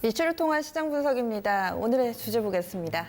이슈를 통한 시장 분석입니다. 오늘의 주제 보겠습니다.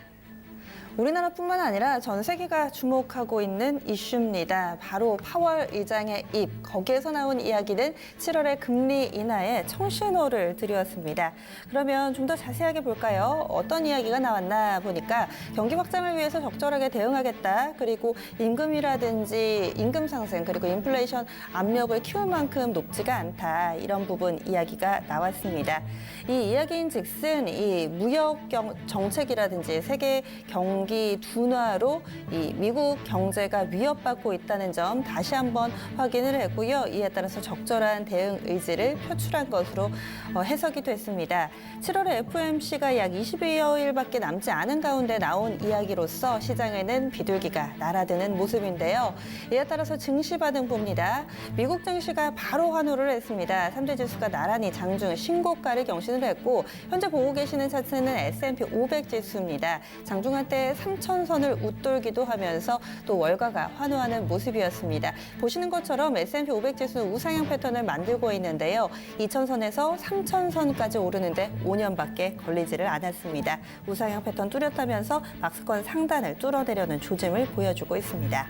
우리나라뿐만 아니라 전 세계가 주목하고 있는 이슈입니다. 바로 파월 의장의 입, 거기에서 나온 이야기는 7월의 금리 인하의 청신호를 드렸습니다. 그러면 좀 더 자세하게 볼까요? 어떤 이야기가 나왔나 보니까 경기 확장을 위해서 적절하게 대응하겠다. 그리고 임금이라든지 임금 상승 그리고 인플레이션 압력을 키울 만큼 높지가 않다. 이런 부분 이야기가 나왔습니다. 이 이야기인 즉슨 이 무역 정책이라든지 세계 경기 둔화로 이 미국 경제가 위협받고 있다는 점 다시 한번 확인을 했고요. 이에 따라서 적절한 대응 의지를 표출한 것으로 해석이 됐습니다. 7월에 FOMC가 약 22여일밖에 남지 않은 가운데 나온 이야기로서 시장에는 비둘기가 날아드는 모습인데요. 이에 따라서 증시 반응 봅니다. 미국 증시가 바로 환호를 했습니다. 3대 지수가 나란히 장중 신고가를 경신을 했고 현재 보고 계시는 차트는 S&P 500 지수입니다. 장중 한때 3,000선을 웃돌기도 하면서 또 월가가 환호하는 모습이었습니다. 보시는 것처럼 S&P 500 지수는 우상향 패턴을 만들고 있는데요. 2,000선에서 3,000선까지 오르는데 5년밖에 걸리지를 않았습니다. 우상향 패턴 뚜렷하면서 박스권 상단을 뚫어내려는 조짐을 보여주고 있습니다.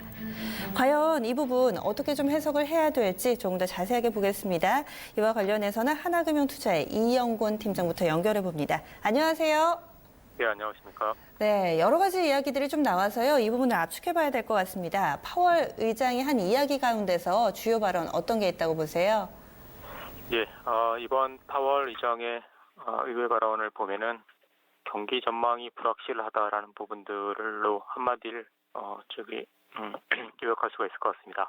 과연 이 부분 어떻게 좀 해석을 해야 될지 조금 더 자세하게 보겠습니다. 이와 관련해서는 하나금융투자의 이영곤 팀장부터 연결해 봅니다. 안녕하세요. 네, 안녕하십니까. 네, 여러 가지 이야기들이 좀 나와서요. 이 부분을 압축해 봐야 될 것 같습니다. 파월 의장이 한 이야기 가운데서 주요 발언 어떤 게 있다고 보세요? 예, 이번 파월 의장의 의회 발언을 보면은 경기 전망이 불확실하다라는 부분들로 한마디를 요약할 수가 있을 것 같습니다.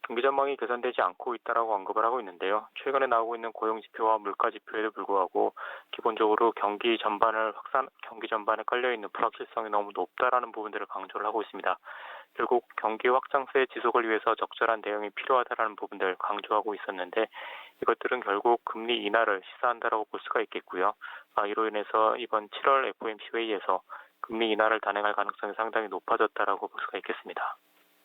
경기 전망이 개선되지 않고 있다라고 언급을 하고 있는데요. 최근에 나오고 있는 고용 지표와 물가 지표에도 불구하고 기본적으로 경기 전반에 깔려 있는 불확실성이 너무 높다라는 부분들을 강조를 하고 있습니다. 결국 경기 확장세의 지속을 위해서 적절한 대응이 필요하다라는 부분들을 강조하고 있었는데 이것들은 결국 금리 인하를 시사한다라고 볼 수가 있겠고요. 이로 인해서 이번 7월 FOMC 회의에서 금리 인하를 단행할 가능성이 상당히 높아졌다라고 볼 수가 있겠습니다.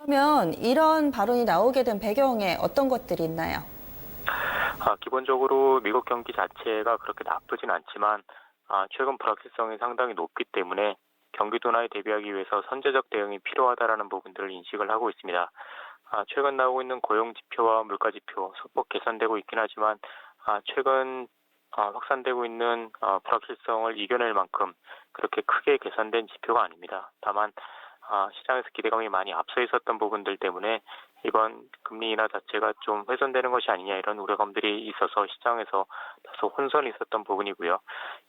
그러면 이런 발언이 나오게 된 배경에 어떤 것들이 있나요? 기본적으로 미국 경기 자체가 그렇게 나쁘진 않지만 최근 불확실성이 상당히 높기 때문에 경기 둔화에 대비하기 위해서 선제적 대응이 필요하다라는 부분들을 인식을 하고 있습니다. 최근 나오고 있는 고용 지표와 물가 지표 소폭 개선되고 있긴 하지만 최근 확산되고 있는 불확실성을 이겨낼 만큼 그렇게 크게 개선된 지표가 아닙니다. 다만 시장에서 기대감이 많이 앞서 있었던 부분들 때문에 이번 금리 인하 자체가 좀 훼손되는 것이 아니냐 이런 우려감들이 있어서 시장에서 다소 혼선이 있었던 부분이고요.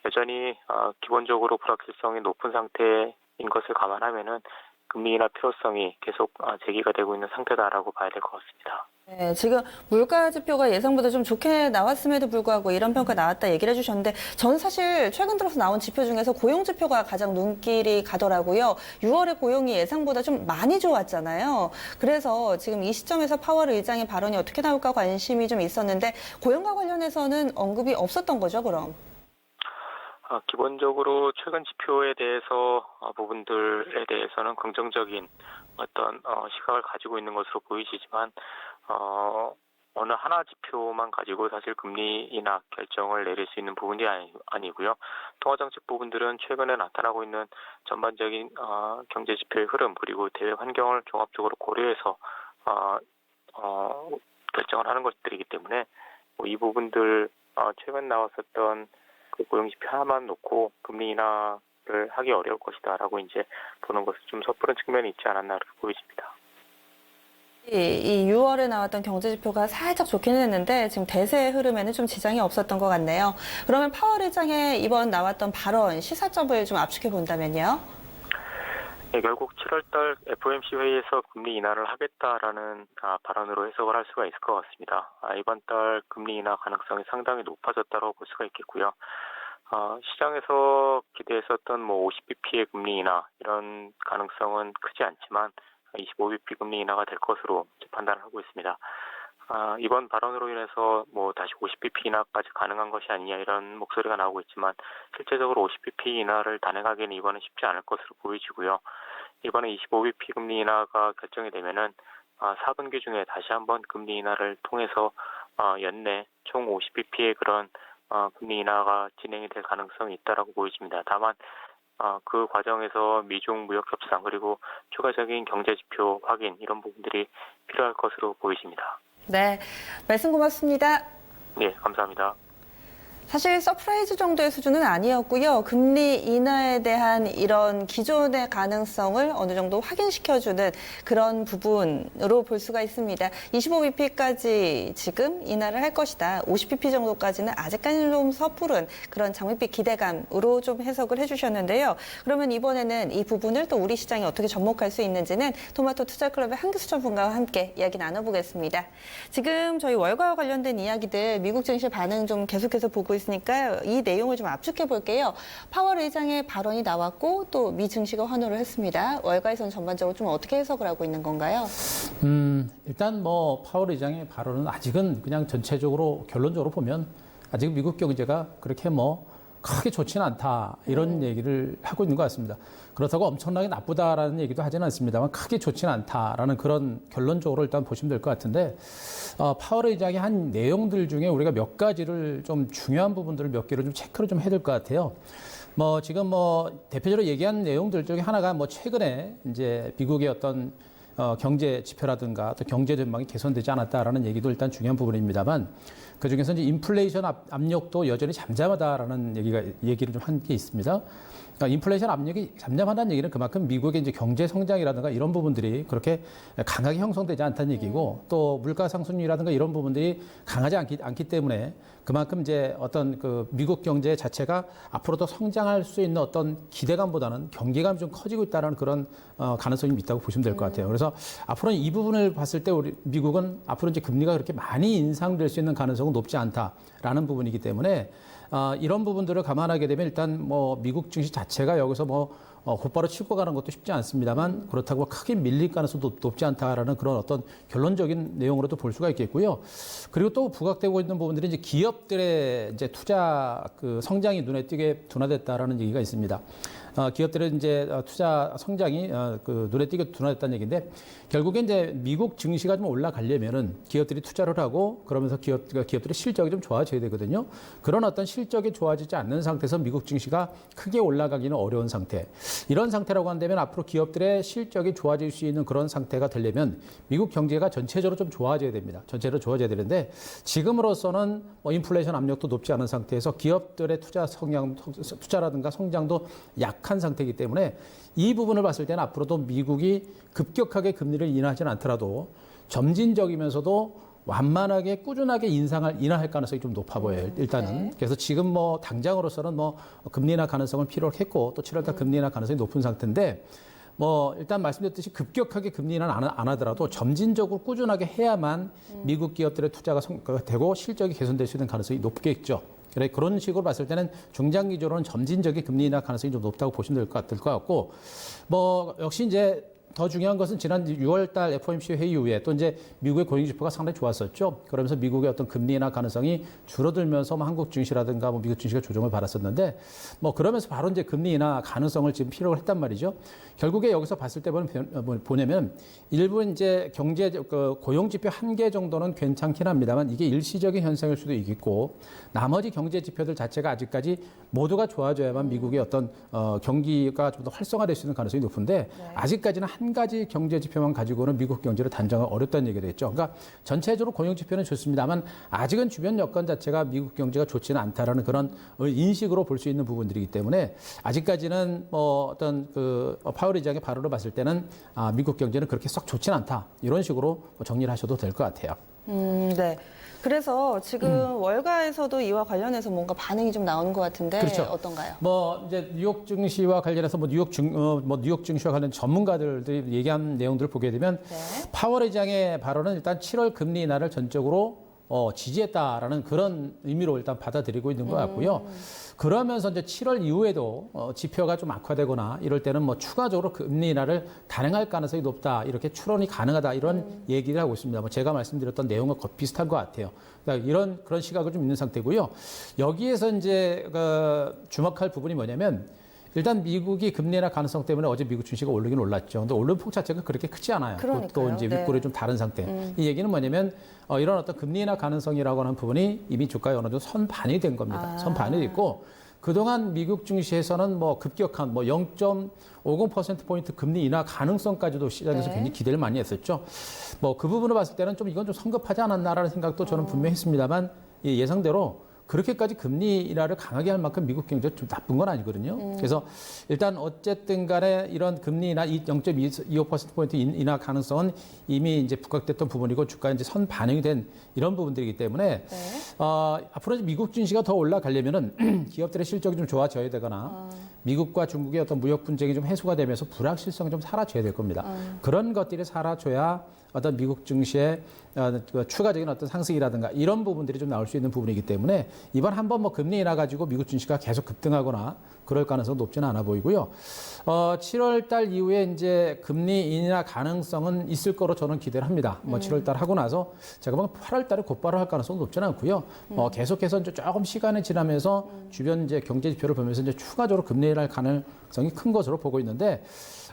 여전히 기본적으로 불확실성이 높은 상태인 것을 감안하면은 금리 인하 필요성이 계속 제기가 되고 있는 상태다라고 봐야 될 것 같습니다. 네, 지금 물가 지표가 예상보다 좀 좋게 나왔음에도 불구하고 이런 평가 나왔다 얘기를 해주셨는데 저는 사실 최근 들어서 나온 지표 중에서 고용 지표가 가장 눈길이 가더라고요. 6월에 고용이 예상보다 좀 많이 좋았잖아요. 그래서 지금 이 시점에서 파월 의장의 발언이 어떻게 나올까 관심이 좀 있었는데 고용과 관련해서는 언급이 없었던 거죠, 그럼? 기본적으로 최근 지표에 대해서 부분들에 대해서는 긍정적인 어떤 시각을 가지고 있는 것으로 보이시지만 어느 하나 지표만 가지고 사실 금리 인하 결정을 내릴 수 있는 부분이 아니고요. 통화정책 부분들은 최근에 나타나고 있는 전반적인 경제 지표의 흐름 그리고 대외 환경을 종합적으로 고려해서 결정을 하는 것들이기 때문에 이 부분들 최근 나왔었던 그 고용 지표 하나만 놓고 금리 인하를 하기 어려울 것이다라고 이제 보는 것은 좀 섣부른 측면이 있지 않았나 그렇게 보여집니다. 이 6월에 나왔던 경제 지표가 살짝 좋기는 했는데 지금 대세의 흐름에는 좀 지장이 없었던 것 같네요. 그러면 파월 의장의 이번 나왔던 발언 시사점을 좀 압축해 본다면요? 네, 결국 7월달 FOMC 회의에서 금리 인하를 하겠다라는 발언으로 해석을 할 수가 있을 것 같습니다. 이번 달 금리 인하 가능성이 상당히 높아졌다고 볼 수가 있겠고요. 시장에서 기대했었던 50bp의 금리 인하 이런 가능성은 크지 않지만 25bp 금리 인하가 될 것으로 판단을 하고 있습니다. 이번 발언으로 인해서 다시 50bp 인하까지 가능한 것이 아니냐 이런 목소리가 나오고 있지만 실제적으로 50bp 인하를 단행하기는 이번은 쉽지 않을 것으로 보이지고요. 이번에 25bp 금리 인하가 결정이 되면은 4분기 중에 다시 한번 금리 인하를 통해서 연내 총 50bp의 그런 금리 인하가 진행이 될 가능성이 있다라고 보여집니다. 다만 그 과정에서 미중 무역 협상 그리고 추가적인 경제 지표 확인 이런 부분들이 필요할 것으로 보이십니다. 네, 말씀 고맙습니다. 네, 감사합니다. 사실 서프라이즈 정도의 수준은 아니었고요. 금리 인하에 대한 이런 기존의 가능성을 어느 정도 확인시켜주는 그런 부분으로 볼 수가 있습니다. 25bp까지 지금 인하를 할 것이다. 50bp 정도까지는 아직까지는 좀 섣부른 그런 장밋빛 기대감으로 좀 해석을 해주셨는데요. 그러면 이번에는 이 부분을 또 우리 시장이 어떻게 접목할 수 있는지는 토마토 투자클럽의 한기수 전문가와 함께 이야기 나눠보겠습니다. 지금 저희 월가와 관련된 이야기들 미국 증시 반응 좀 계속해서 보고 있으니까요. 이 내용을 좀 압축해 볼게요. 파월 의장의 발언이 나왔고 또 미 증시가 환호를 했습니다. 월가에서는 전반적으로 좀 어떻게 해석을 하고 있는 건가요? 일단 뭐 파월 의장의 발언은 아직은 그냥 전체적으로 결론적으로 보면 아직 미국 경제가 그렇게 뭐 크게 좋지는 않다 이런 얘기를 하고 있는 것 같습니다. 그렇다고 엄청나게 나쁘다라는 얘기도 하지는 않습니다만 크게 좋지는 않다라는 그런 결론적으로 일단 보시면 될 것 같은데 파월 의장이 한 내용들 중에 우리가 몇 가지를 좀 중요한 부분들을 몇 개를 좀 체크를 좀 해야 될 것 같아요. 뭐 지금 뭐 대표적으로 얘기한 내용들 중에 하나가 뭐 최근에 이제 미국의 어떤 경제 지표라든가 또 경제 전망이 개선되지 않았다라는 얘기도 일단 중요한 부분입니다만 그 중에서 이제 인플레이션 압력도 여전히 잠잠하다라는 얘기를 좀 한 게 있습니다. 그러니까 인플레이션 압력이 잠잠하다는 얘기는 그만큼 미국의 이제 경제 성장이라든가 이런 부분들이 그렇게 강하게 형성되지 않다는 얘기고 또 물가 상승률이라든가 이런 부분들이 강하지 않기 때문에 그만큼 이제 어떤 그 미국 경제 자체가 앞으로 더 성장할 수 있는 어떤 기대감보다는 경계감이 좀 커지고 있다는 그런 가능성이 있다고 보시면 될 것 같아요. 그래서 앞으로는 이 부분을 봤을 때 우리 미국은 앞으로 이제 금리가 그렇게 많이 인상될 수 있는 가능성은 높지 않다라는 부분이기 때문에 이런 부분들을 감안하게 되면 일단 뭐 미국 증시 자체가 여기서 뭐 곧바로 치고 가는 것도 쉽지 않습니다만 그렇다고 크게 밀릴 가능성도 높지 않다라는 그런 어떤 결론적인 내용으로도 볼 수가 있겠고요. 그리고 또 부각되고 있는 부분들이 이제 기업들의 이제 투자 그 성장이 눈에 띄게 둔화됐다라는 얘기가 있습니다. 기업들의 이제 투자 성장이 그 눈에 띄게 둔화됐다는 얘기인데 결국에 이제 미국 증시가 좀 올라가려면은 기업들이 투자를 하고 그러면서 기업들의 실적이 좀 좋아져야 되거든요. 그런 어떤 실적이 좋아지지 않는 상태에서 미국 증시가 크게 올라가기는 어려운 상태. 이런 상태라고 한다면 앞으로 기업들의 실적이 좋아질 수 있는 그런 상태가 되려면 미국 경제가 전체적으로 좀 좋아져야 됩니다. 전체적으로 좋아져야 되는데 지금으로서는 뭐 인플레이션 압력도 높지 않은 상태에서 기업들의 투자라든가 성장도 약한 상태이기 때문에 이 부분을 봤을 때는 앞으로도 미국이 급격하게 금리를 인하하지는 않더라도 점진적이면서도 완만하게 꾸준하게 인하할 가능성이 좀 높아 보여요. 일단은. 네. 그래서 지금 뭐 당장으로서는 뭐 금리 인하 가능성을 필요로 했고 또 7월달 금리 인하 가능성이 높은 상태인데 뭐 일단 말씀드렸듯이 급격하게 금리 인하는 안 하더라도 점진적으로 꾸준하게 해야만 미국 기업들의 투자가 되고 실적이 개선될 수 있는 가능성이 높겠죠. 그런 식으로 봤을 때는 중장기적으로는 점진적인 금리 인하 가능성이 좀 높다고 보시면 될 것 같고, 뭐 역시 이제 더 중요한 것은 지난 6월달 FOMC 회의 이후에 또 이제 미국의 고용지표가 상당히 좋았었죠. 그러면서 미국의 어떤 금리 인하 가능성이 줄어들면서 뭐 한국 증시라든가 뭐 미국 증시가 조정을 받았었는데, 뭐 그러면서 바로 이제 금리 인하 가능성을 지금 필요로 했단 말이죠. 결국에 여기서 봤을 때 보냐면 일부 이제 경제 고용지표 한 개 정도는 괜찮긴 합니다만 이게 일시적인 현상일 수도 있겠고 나머지 경제 지표들 자체가 아직까지 모두가 좋아져야만 미국의 어떤 경기가 좀 더 활성화될 수 있는 가능성이 높은데 아직까지는 한 가지 경제 지표만 가지고는 미국 경제를 단정하기 어렵다는 얘기가 됐죠. 그러니까 전체적으로 고용 지표는 좋습니다만 아직은 주변 여건 자체가 미국 경제가 좋지는 않다라는 그런 인식으로 볼 수 있는 부분들이기 때문에 아직까지는 뭐 어떤 그 파월 의장의 발언을 봤을 때는 미국 경제는 그렇게 썩 좋지는 않다 이런 식으로 정리를 하셔도 될 것 같아요. 네. 그래서 지금 월가에서도 이와 관련해서 뭔가 반응이 좀 나오는 것 같은데 그렇죠. 어떤가요? 뭐 이제 뉴욕 증시와 관련해서 뉴욕 증시와 관련 전문가들이 얘기한 내용들을 보게 되면 파월 의장의 발언은 일단 7월 금리 인하를 전적으로 지지했다라는 그런 의미로 일단 받아들이고 있는 것 같고요. 그러면서 이제 7월 이후에도 지표가 좀 악화되거나 이럴 때는 뭐 추가적으로 금리 인하를 단행할 가능성이 높다 이렇게 추론이 가능하다 이런 얘기를 하고 있습니다. 뭐 제가 말씀드렸던 내용과 비슷한 것 같아요. 그러니까 그런 시각을 좀 있는 상태고요. 여기에서 이제 주목할 부분이 뭐냐면 일단 미국이 금리 인하 가능성 때문에 어제 미국 증시가 오르긴 올랐죠. 근데 오른 폭 자체가 그렇게 크지 않아요. 그러니까요. 또 이제 윗골이 네. 좀 다른 상태. 이 얘기는 뭐냐면 이런 어떤 금리 인하 가능성이라고 하는 부분이 이미 주가에 어느 정도 선반이 된 겁니다. 선반이 됐고 그동안 미국 증시에서는 뭐 급격한 뭐 0.50%포인트 금리 인하 가능성까지도 시장에서 네. 굉장히 기대를 많이 했었죠. 뭐 그 부분을 봤을 때는 좀 이건 좀 성급하지 않았나라는 생각도 저는 분명히 했습니다만 예상대로 그렇게까지 금리 인하를 강하게 할 만큼 미국 경제가 좀 나쁜 건 아니거든요. 그래서 일단 어쨌든 간에 이런 금리 인하 0.25%포인트 인하 가능성은 이미 이제 부각됐던 부분이고 주가에 이제 선 반영이 된 이런 부분들이기 때문에 네. 앞으로 이제 미국 증시가 더 올라가려면은 기업들의 실적이 좀 좋아져야 되거나 미국과 중국의 어떤 무역 분쟁이 좀 해소가 되면서 불확실성이 좀 사라져야 될 겁니다. 그런 것들이 사라져야 어떤 미국 증시의 추가적인 어떤 상승이라든가 이런 부분들이 좀 나올 수 있는 부분이기 때문에 이번 한번 뭐 금리 인하 가지고 미국 증시가 계속 급등하거나 그럴 가능성 높지는 않아 보이고요. 7월 달 이후에 이제 금리 인하 가능성은 있을 거로 저는 기대를 합니다. 뭐 7월 달 하고 나서 제가 보면 8월 달에 곧바로 할 가능성은 높지는 않고요. 계속해서 이제 조금 시간이 지나면서 주변 이제 경제 지표를 보면서 이제 추가적으로 금리 인하 가능성이 큰 것으로 보고 있는데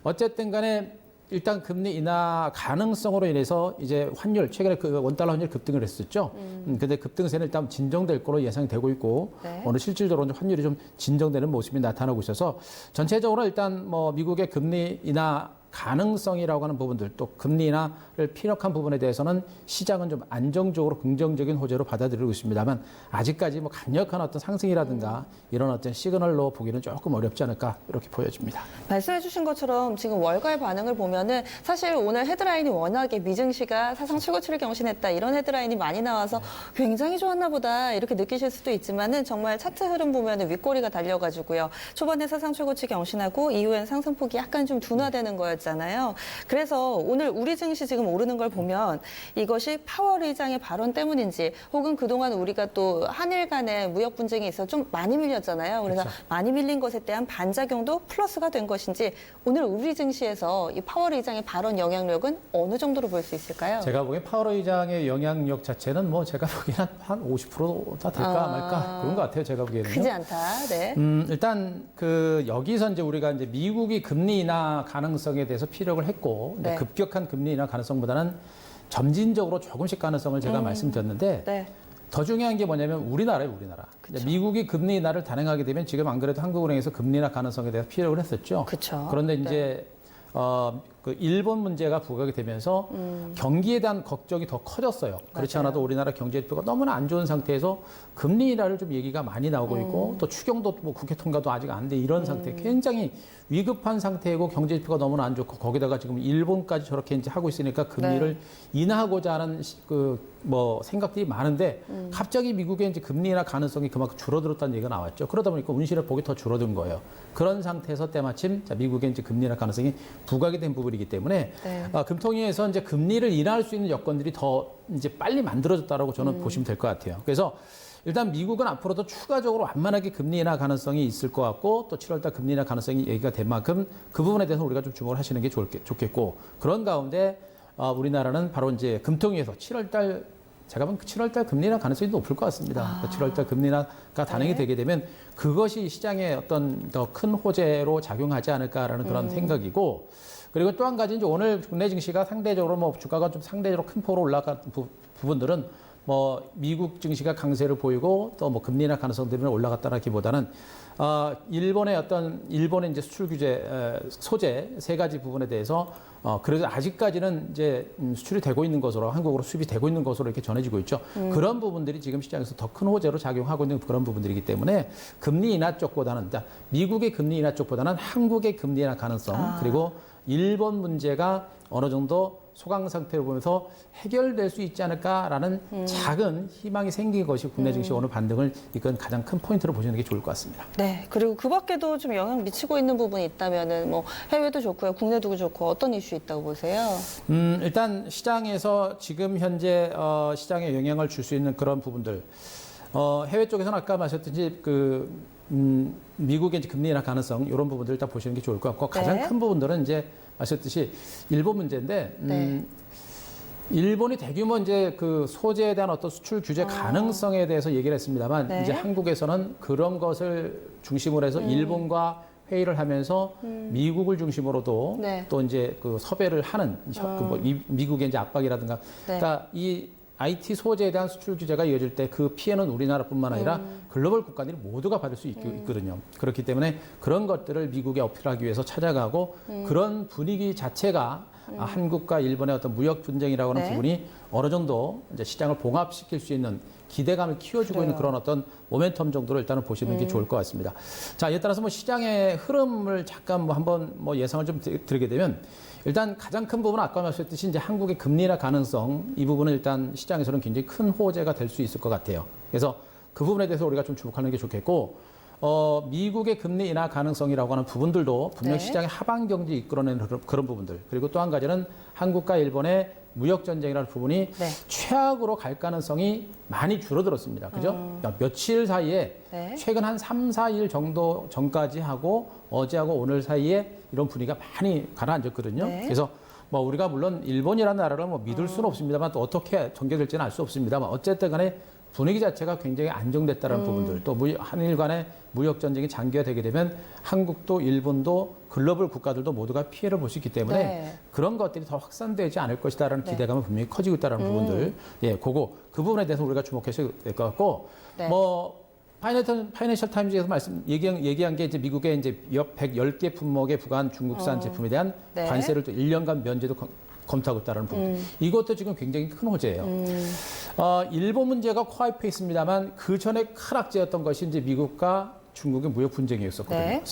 어쨌든 간에 일단 금리 인하 가능성으로 인해서 이제 환율 최근에 그 원달러 환율 급등을 했었죠. 근데 급등세는 일단 진정될 거로 예상이 되고 있고 네. 오늘 실질적으로 환율이 좀 진정되는 모습이 나타나고 있어서 전체적으로 일단 뭐 미국의 금리 인하 가능성이라고 하는 부분들 또 금리 인하를 피력한 부분에 대해서는 시장은 좀 안정적으로 긍정적인 호재로 받아들이고 있습니다만 아직까지 뭐 강력한 어떤 상승이라든가 이런 어떤 시그널로 보기는 조금 어렵지 않을까 이렇게 보여집니다. 말씀해 주신 것처럼 지금 월가의 반응을 보면은 사실 오늘 헤드라인이 워낙에 미증시가 사상 최고치를 경신했다 이런 헤드라인이 많이 나와서 굉장히 좋았나 보다 이렇게 느끼실 수도 있지만은 정말 차트 흐름 보면은 윗꼬리가 달려가지고요. 초반에 사상 최고치 경신하고 이후엔 상승폭이 약간 좀 둔화되는 거였잖아요. 그래서 오늘 우리 증시 지금 오르는 걸 보면 이것이 파월 의장의 발언 때문인지 혹은 그동안 우리가 또 한일 간의 무역 분쟁이 있어 좀 많이 밀렸잖아요. 그래서 그렇죠. 많이 밀린 것에 대한 반작용도 플러스가 된 것인지 오늘 우리 증시에서 이 파월 의장의 발언 영향력은 어느 정도로 볼 수 있을까요? 제가 보기엔 파월 의장의 영향력 자체는 뭐 제가 보기에는 한 50%다 될까 말까 그런 것 같아요. 제가 보기에는요. 크지 않다. 네. 일단 그 여기서 이제 우리가 이제 미국이 금리 인하 가능성에 대해서 피력을 했고 네. 급격한 금리 인하 가능성보다는 점진적으로 조금씩 가능성을 제가 말씀드렸는데 네. 더 중요한 게 뭐냐면 우리나라예요, 우리나라. 미국이 금리 인하를 단행하게 되면 지금 안 그래도 한국은행에서 금리 인하 가능성에 대해서 피력을 했었죠. 그쵸. 그런데 네. 이제 그 일본 문제가 부각이 되면서 경기에 대한 걱정이 더 커졌어요. 그렇지 맞아요. 않아도 우리나라 경제 지표가 너무나 안 좋은 상태에서 금리 인하를 좀 얘기가 많이 나오고 있고 또 추경도 뭐 국회 통과도 아직 안 돼 이런 상태 굉장히 위급한 상태이고 경제 지표가 너무나 안 좋고 거기다가 지금 일본까지 저렇게 이제 하고 있으니까 금리를 인하하고자 하는 그 뭐 생각들이 많은데 갑자기 미국의 이제 금리 인하 가능성이 그만큼 줄어들었다는 얘기가 나왔죠. 그러다 보니까 운신의 폭이 더 줄어든 거예요. 그런 상태에서 때마침 미국의 이제 금리 인하 가능성이 부각이 된 부분이기 때문에 네. 금통위에서 이제 금리를 인하할 수 있는 여건들이 더 이제 빨리 만들어졌다라고 저는 보시면 될 것 같아요. 그래서 일단 미국은 앞으로도 추가적으로 완만하게 금리 인하 가능성이 있을 것 같고 또 7월달 금리 인하 가능성이 얘기가 된 만큼 그 부분에 대해서 우리가 좀 주목을 하시는 게 좋겠고 그런 가운데 우리나라는 바로 이제 금통위에서 7월달 제가 보면 7월달 금리 인하 가능성이 높을 것 같습니다. 7월달 금리 인하가 단행이 되게 되면 그것이 시장에 어떤 더 큰 호재로 작용하지 않을까라는 그런 생각이고 그리고 또 한 가지 이제 오늘 국내 증시가 상대적으로 뭐 주가가 좀 상대적으로 큰 폭으로 올라간 부분들은 뭐 미국 증시가 강세를 보이고 또 뭐 금리 인하 가능성 때문에 올라갔다라기보다는 일본의 이제 수출 규제 소재 세 가지 부분에 대해서 그래도 아직까지는 이제 수출이 되고 있는 것으로 한국으로 수입이 되고 있는 것으로 이렇게 전해지고 있죠. 그런 부분들이 지금 시장에서 더 큰 호재로 작용하고 있는 그런 부분들이기 때문에 금리 인하 쪽보다는 미국의 금리 인하 쪽보다는 한국의 금리 인하 가능성 그리고 일본 문제가 어느 정도 소강 상태로 보면서 해결될 수 있지 않을까라는 작은 희망이 생긴 것이 국내 증시 오늘 반등을 이건 가장 큰 포인트로 보시는 게 좋을 것 같습니다. 네. 그리고 그 밖에도 좀 영향 미치고 있는 부분이 있다면은 뭐 해외도 좋고요, 국내도 좋고 어떤 이슈 있다고 보세요? 일단 시장에서 지금 현재 시장에 영향을 줄 수 있는 그런 부분들. 해외 쪽에서는 아까 말씀드렸듯이 미국의 이제 금리 인하 가능성 이런 부분들 일단 보시는 게 좋을 것 같고 가장 네. 큰 부분들은 이제 말씀드렸듯이 일본 문제인데 네. 일본이 대규모 이제 그 소재에 대한 어떤 수출 규제 가능성에 대해서 얘기를 했습니다만 네. 이제 한국에서는 그런 것을 중심으로 해서 일본과 회의를 하면서 미국을 중심으로도 네. 또 이제 그 섭외를 하는 미국의 이제 압박이라든가 네. 그러니까 이 IT 소재에 대한 수출 규제가 이어질 때 그 피해는 우리나라뿐만 아니라 글로벌 국가들이 모두가 받을 수 있거든요. 그렇기 때문에 그런 것들을 미국에 어필하기 위해서 찾아가고 그런 분위기 자체가 한국과 일본의 어떤 무역 분쟁이라고 하는 네. 부분이 어느 정도 이제 시장을 봉합시킬 수 있는 기대감을 키워주고 있는 그런 어떤 모멘텀 정도로 일단은 보시는 게 좋을 것 같습니다. 자, 이에 따라서 뭐 시장의 흐름을 잠깐 뭐 한번 뭐 예상을 좀 드리게 되면 일단 가장 큰 부분은 아까 말씀드렸듯이 이제 한국의 금리 인하 가능성 이 부분은 일단 시장에서는 굉장히 큰 호재가 될 수 있을 것 같아요. 그래서 그 부분에 대해서 우리가 좀 주목하는 게 좋겠고 미국의 금리 인하 가능성이라고 하는 부분들도 분명 네. 시장의 하방 경제 이끌어내는 그런 부분들 그리고 또 한 가지는 한국과 일본의 무역 전쟁이라는 부분이 네. 최악으로 갈 가능성이 많이 줄어들었습니다. 그죠? 그러니까 며칠 사이에 네. 최근 한 3, 4일 정도 전까지 하고 어제하고 오늘 사이에 이런 분위기가 많이 가라앉았거든요. 네. 그래서 뭐 우리가 물론 일본이라는 나라를 뭐 믿을 수는 없습니다만 또 어떻게 전개될지는 알 수 없습니다만 어쨌든 간에 분위기 자체가 굉장히 안정됐다는 부분들 또 한일 간의 무역 전쟁이 장기화되게 되면 한국도 일본도 글로벌 국가들도 모두가 피해를 볼 수 있기 때문에 네. 그런 것들이 더 확산되지 않을 것이다라는 네. 기대감은 분명히 커지고 있다는 부분들 그 부분에 대해서 우리가 주목해서 될 것 같고 네. 뭐 파이낸셜 타임즈에서 얘기한 게 이제 미국의 이제 110개 품목에 부과한 중국산 제품에 대한 네. 관세를 또 1년간 면제도 검토하고 있다는 부분. 이것도 지금 굉장히 큰 호재예요. 일본 문제가 코앞에 있습니다만 그 전에 큰 악재였던 것이 이제 미국과 중국의 무역 분쟁이었었거든요. 네.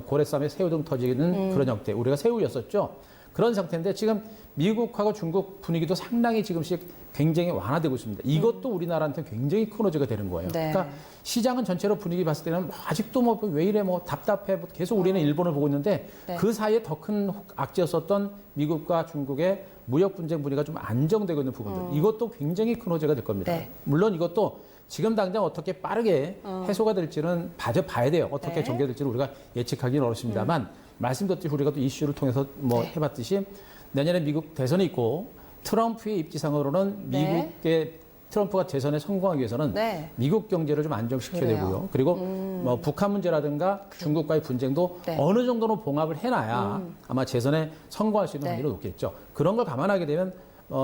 고래쌈에 새우 등 터지는 그런 형태. 우리가 새우였었죠. 그런 상태인데 지금 미국하고 중국 분위기도 상당히 지금씩 굉장히 완화되고 있습니다. 이것도 우리나라한테 굉장히 큰 호재가 되는 거예요. 네. 그러니까 시장은 전체로 분위기 봤을 때는 뭐 아직도 뭐 왜 이래 뭐 답답해 계속 우리는 일본을 보고 있는데 네. 그 사이에 더 큰 악재였었던 미국과 중국의 무역 분쟁 분위기가 좀 안정되고 있는 부분들 이것도 굉장히 큰 호재가 될 겁니다. 네. 물론 이것도 지금 당장 어떻게 빠르게 해소가 될지는 봐야 돼요. 어떻게 네. 전개될지는 우리가 예측하기는 어렵습니다만 말씀드렸듯이 우리가 또 이슈를 통해서 뭐 네. 해봤듯이 내년에 미국 대선이 있고 트럼프의 입지상으로는 네. 미국의 트럼프가 재선에 성공하기 위해서는 네. 미국 경제를 좀 안정시켜야 그래요. 되고요. 그리고 뭐 북한 문제라든가 중국과의 분쟁도 네. 어느 정도는 봉합을 해놔야 아마 재선에 성공할 수 있는 네. 확률이 높겠죠. 그런 걸 감안하게 되면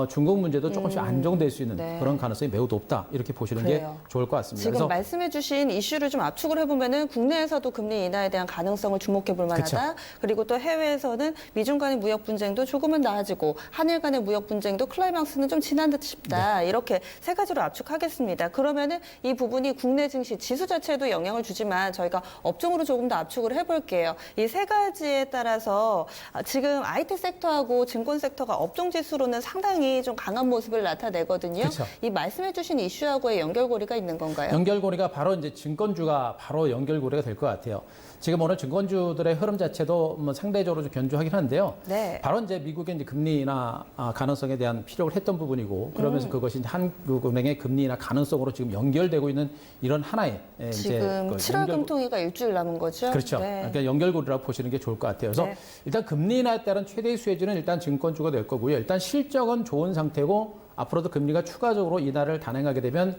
중국 문제도 조금씩 안정될 수 있는 네. 그런 가능성이 매우 높다. 이렇게 보시는 그래요. 게 좋을 것 같습니다. 지금 그래서 말씀해주신 이슈를 좀 압축을 해보면은 국내에서도 금리 인하에 대한 가능성을 주목해볼 만하다. 그리고 또 해외에서는 미중 간의 무역 분쟁도 조금은 나아지고 한일 간의 무역 분쟁도 클라이막스는 좀 지난 듯 싶다. 이렇게 세 가지로 압축하겠습니다. 그러면은 이 부분이 국내 증시 지수 자체에도 영향을 주지만 저희가 업종으로 조금 더 압축을 해볼게요. 이 세 가지에 따라서 지금 IT 섹터하고 증권 섹터가 업종 지수로는 상당히 좀 강한 모습을 나타내거든요. 그쵸. 이 말씀해주신 이슈하고의 연결고리가 있는 건가요? 연결고리가 바로 이제 증권주가 바로 연결고리가 될 것 같아요. 지금 오늘 증권주들의 흐름 자체도 뭐 상대적으로 좀 견조하긴 한데요. 네. 바로 이제 미국의 이제 금리 인하 가능성에 대한 피력을 했던 부분이고 그러면서 그것이 이제 한국은행의 금리 인하 가능성으로 지금 연결되고 있는 이런 하나의 지금 7월 금통위가 일주일 남은 거죠? 그렇죠. 네. 그러니까 연결고리라고 보시는 게 좋을 것 같아요. 그래서 네. 일단 금리 인하에 따른 최대의 수혜주는 일단 증권주가 될 거고요. 일단 실적은 좋은 상태고 앞으로도 금리가 추가적으로 인하를 단행하게 되면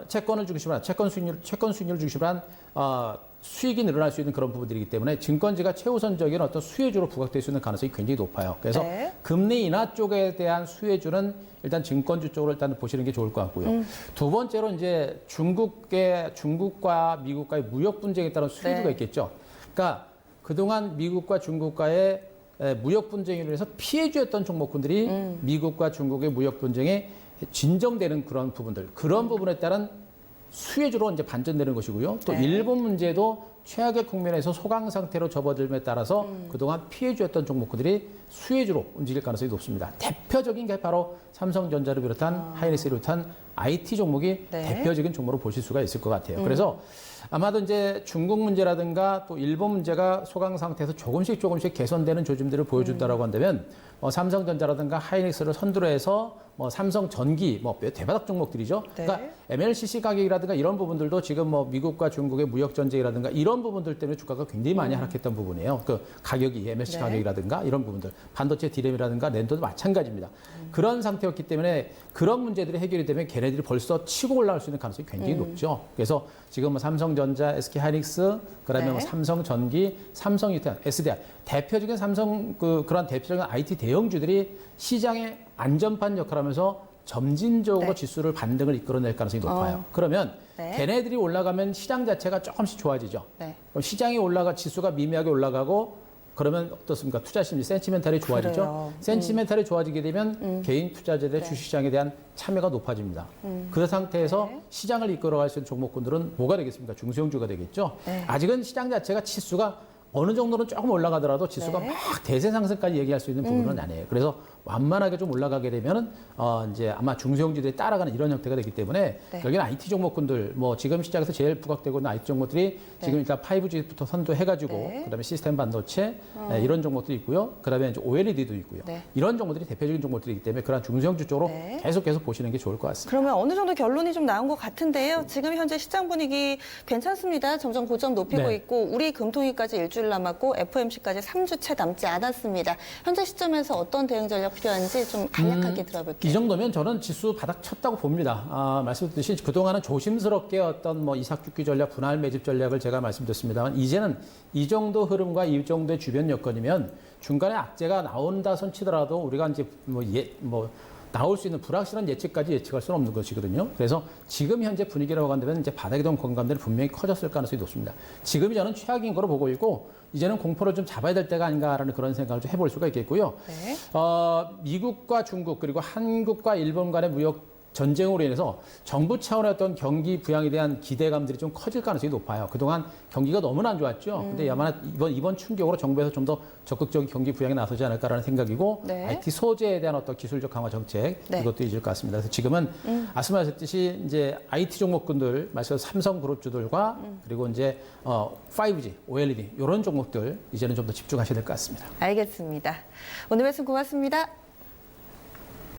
채권을 중심으로 한 채권 수익률을 중심으로 한 수익이 늘어날 수 있는 그런 부분들이기 때문에 증권지가 최우선적인 어떤 수혜주로 부각될 수 있는 가능성이 굉장히 높아요. 그래서 네. 금리 인하 쪽에 대한 수혜주는 일단 증권주 쪽으로 일단 보시는 게 좋을 것 같고요. 두 번째로 이제 중국과 미국과의 무역 분쟁에 따른 수혜주가 네. 있겠죠. 그러니까 그동안 미국과 중국과의 무역 분쟁에 의해서 피해주였던 종목군들이 미국과 중국의 무역 분쟁에 진정되는 그런 부분들, 그런 부분에 따른 수혜주로 이제 반전되는 것이고요. 또 네. 일본 문제도 최악의 국면에서 소강 상태로 접어들m에 따라서 그동안 피해주였던 종목들이 수혜주로 움직일 가능성이 높습니다. 대표적인 게 바로 삼성전자를 비롯한 하이닉스를 비롯한 IT 종목이 네. 대표적인 종목으로 보실 수가 있을 것 같아요. 그래서 아마도 이제 중국 문제라든가 또 일본 문제가 소강 상태에서 조금씩 개선되는 조짐들을 보여준다라고 한다면 삼성전자라든가 하이닉스를 선두로 해서 삼성전기 대바닥 종목들이죠. 네. 그러니까 MLCC 가격이라든가 이런 부분들도 지금 미국과 중국의 무역 전쟁이라든가 이런 부분들 때문에 주가가 굉장히 많이 하락했던 부분이에요. 그 가격이 MLCC 네. 가격이라든가 이런 부분들, 반도체 디램이라든가 낸도도 마찬가지입니다. 그런 상태였기 때문에 그런 문제들이 해결이 되면 걔네 걔네들이 벌써 치고 올라갈 수 있는 가능성이 굉장히 높죠. 그래서 지금 뭐 삼성전자, SK하이닉스, 그다음에 네. 뭐 삼성전기, 삼성유탄, SDI 대표적인 그런 대표적인 IT 대형주들이 시장의 안전판 역할을 하면서 점진적으로 네. 지수를 반등을 이끌어낼 가능성이 높아요. 그러면 네. 걔네들이 올라가면 시장 자체가 조금씩 좋아지죠. 네. 그럼 시장이 지수가 미미하게 올라가고 그러면 어떻습니까? 투자 심리, 센티멘탈이 좋아지죠. 그래요. 센티멘탈이 좋아지게 되면 개인 투자자들의 네. 주식시장에 대한 참여가 높아집니다. 그 상태에서 네. 시장을 이끌어갈 수 있는 종목군들은 뭐가 되겠습니까? 중소형주가 되겠죠. 네. 아직은 시장 자체가 치수가 어느 정도는 조금 올라가더라도 지수가 네. 막 대세 상승까지 얘기할 수 있는 부분은 아니에요. 그래서 완만하게 좀 올라가게 되면은 이제 아마 중소형주들이 따라가는 이런 형태가 되기 때문에 네. 여기는 IT 종목군들 뭐 지금 시장에서 제일 부각되고 있는 IT 종목들이 지금 일단 5G부터 선도해가지고 네. 그다음에 시스템 반도체 이런 종목들이 있고요. 그다음에 이제 OLED도 있고요. 네. 이런 종목들이 대표적인 종목들이기 때문에 그런 중소형주 쪽으로 네. 계속 보시는 게 좋을 것 같습니다. 그러면 어느 정도 결론이 좀 나온 것 같은데요. 지금 현재 시장 분위기 괜찮습니다. 점점 고점 높이고 네. 있고 우리 금통위까지 일주일 남았고 FOMC까지 3주채 남지 않았습니다. 현재 시점에서 어떤 대응 전략 필요한지 좀 간략하게 들어볼게요. 이 정도면 저는 지수 바닥 쳤다고 봅니다. 말씀드렸듯이 그동안은 조심스럽게 어떤 뭐 이삭죽기 전략, 분할 매집 전략을 제가 말씀드렸습니다만 이제는 이 정도 흐름과 이 정도의 주변 여건이면 중간에 악재가 나온다 손 치더라도 우리가 이제 나올 수 있는 불확실한 예측까지 예측할 수는 없는 것이거든요. 그래서 지금 현재 분위기라고 한다면 이제 바닥에 둔 공감들이 분명히 커졌을 가능성이 높습니다. 지금이 저는 최악인 거로 보고 있고 이제는 공포를 좀 잡아야 될 때가 아닌가라는 그런 생각을 좀 해볼 수가 있겠고요. 네. 미국과 중국 그리고 한국과 일본 간의 무역 전쟁으로 인해서 정부 차원의 어떤 경기 부양에 대한 기대감들이 좀 커질 가능성이 높아요. 그동안 경기가 너무나 안 좋았죠. 근데 아마 이번 충격으로 정부에서 좀 더 적극적인 경기 부양에 나서지 않을까라는 생각이고 네. IT 소재에 대한 어떤 기술적 강화 정책 네. 이것도 있을 것 같습니다. 그래서 지금은 말씀하셨듯이 이제 IT 종목군들, 말씀하신 삼성그룹주들과 그리고 이제 5G, OLED 이런 종목들 이제는 좀 더 집중하셔야 될 것 같습니다. 알겠습니다. 오늘 말씀 고맙습니다.